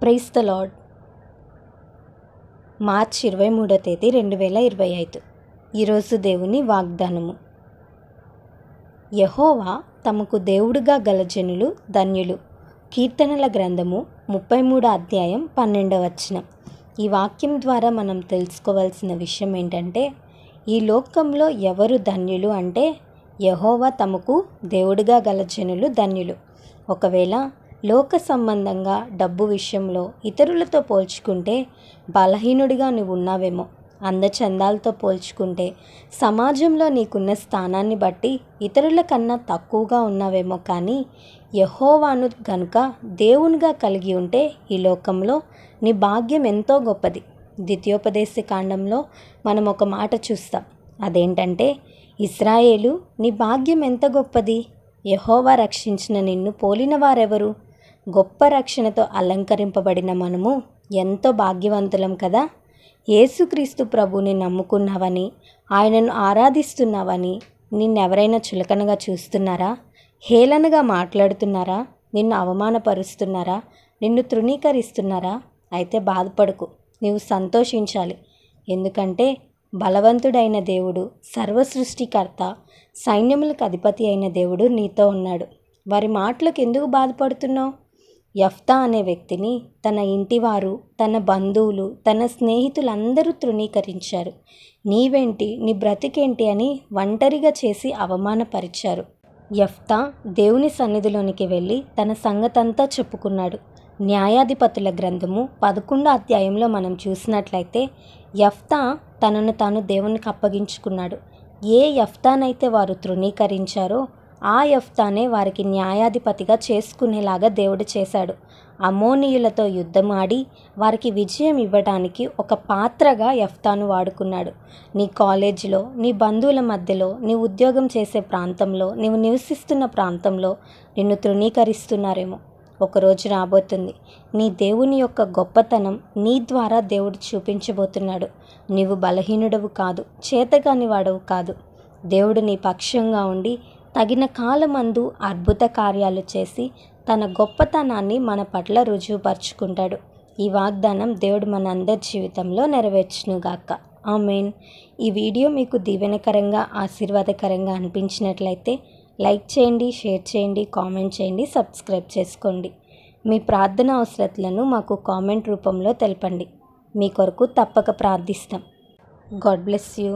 Praise the lord. March 23వ తేదీ 2025. ఈరోజు దేవుని వాగ్దానము. యెహోవా తమకు దేవుడుగా గల జనులు ధన్యులు. కీర్తనల గ్రంథము 33వ అధ్యాయం 12వ వచనం. ఈ వాక్యం ద్వారా మనం తెలుసుకోవాల్సిన విషయం ఏంటంటే, ఈ లోకంలో ఎవరు ధన్యులు అంటే యెహోవా తమకు దేవుడుగా గల జనులు ధన్యులు. ఒకవేళ లోక సంబంధంగా డబ్బు విషయంలో ఇతరులతో పోల్చుకుంటే బలహీనుడిగా నువ్వు ఉన్నావేమో. అందచందాలతో పోల్చుకుంటే సమాజంలో నీకున్న స్థానాన్ని బట్టి ఇతరుల కన్నా తక్కువగా ఉన్నావేమో. కానీ యెహోవాను గనుక దేవునిగా కలిగి ఉంటే ఈ లోకంలో నీ భాగ్యం ఎంతో గొప్పది. ద్వితీయోపదేశ కాండంలో మనం ఒక మాట చూస్తాం. అదేంటంటే, ఇశ్రాయేలు నీ భాగ్యం ఎంత గొప్పది, యెహోవా రక్షించిన నిన్ను పోలిన వారెవరు? గొప్ప రక్షణతో అలంకరింపబడిన మనము ఎంతో భాగ్యవంతులం కదా. యేసుక్రీస్తు ప్రభుని నమ్ముకున్నావని, ఆయనను ఆరాధిస్తున్నావని నిన్నెవరైనా చులకనగా చూస్తున్నారా? హేళనగా మాట్లాడుతున్నారా? నిన్ను అవమానపరుస్తున్నారా? నిన్ను తృణీకరిస్తున్నారా? అయితే బాధపడకు, నీవు సంతోషించాలి. ఎందుకంటే బలవంతుడైన దేవుడు, సర్వసృష్టికర్త, సైన్యములకు అధిపతి అయిన దేవుడు నీతో ఉన్నాడు. వారి మాటలకు ఎందుకు బాధపడుతున్నావు? యెఫ్తా అనే వ్యక్తిని తన ఇంటివారు, తన బంధువులు, తన స్నేహితులందరూ తృణీకరించారు. నీవేంటి, నీ బ్రతికేంటి అని ఒంటరిగా చేసి అవమానపరిచారు. యెఫ్తా దేవుని సన్నిధిలోనికి వెళ్ళి తన సంగతంతా చెప్పుకున్నాడు. న్యాయాధిపతుల గ్రంథము 11వ అధ్యాయంలో మనం చూసినట్లయితే యెఫ్తా తనను తాను దేవునికి అప్పగించుకున్నాడు. ఏ యెఫ్తానైతే వారు తృణీకరించారో ఆ యెఫ్తానే వారికి న్యాయాధిపతిగా చేసుకునేలాగా దేవుడు చేశాడు. అమ్మోనీయులతో యుద్ధం ఆడి వారికి విజయం ఇవ్వడానికి ఒక పాత్రగా యెఫ్తాను వాడుకున్నాడు. నీ కాలేజీలో, నీ బంధువుల మధ్యలో, నీ ఉద్యోగం చేసే ప్రాంతంలో, నీవు నివసిస్తున్న ప్రాంతంలో నిన్ను తృణీకరిస్తున్నారేమో. ఒకరోజు రాబోతుంది, నీ దేవుని యొక్క గొప్పతనం నీ ద్వారా దేవుడు చూపించబోతున్నాడు. నీవు బలహీనుడవు కాదు, చేతగాని వాడవు కాదు. దేవుడు నీ పక్షంగా ఉండి తగిన కాలమందు అద్భుత కార్యాలు చేసి తన గొప్పతనాన్ని మన పట్ల రుజువుపరుచుకుంటాడు. ఈ వాగ్దానం దేవుడు మన అందరి జీవితంలో నెరవేర్చునుగాక. ఆమేన్. ఈ వీడియో మీకు దీవెనకరంగా, ఆశీర్వాదకరంగా అనిపించినట్లయితే లైక్ చేయండి, షేర్ చేయండి, కామెంట్ చేయండి, సబ్స్క్రైబ్ చేసుకోండి. మీ ప్రార్థన అవసరతలను మాకు కామెంట్ రూపంలో తెలపండి. మీ కొరకు తప్పక ప్రార్థిస్తాం. God bless you.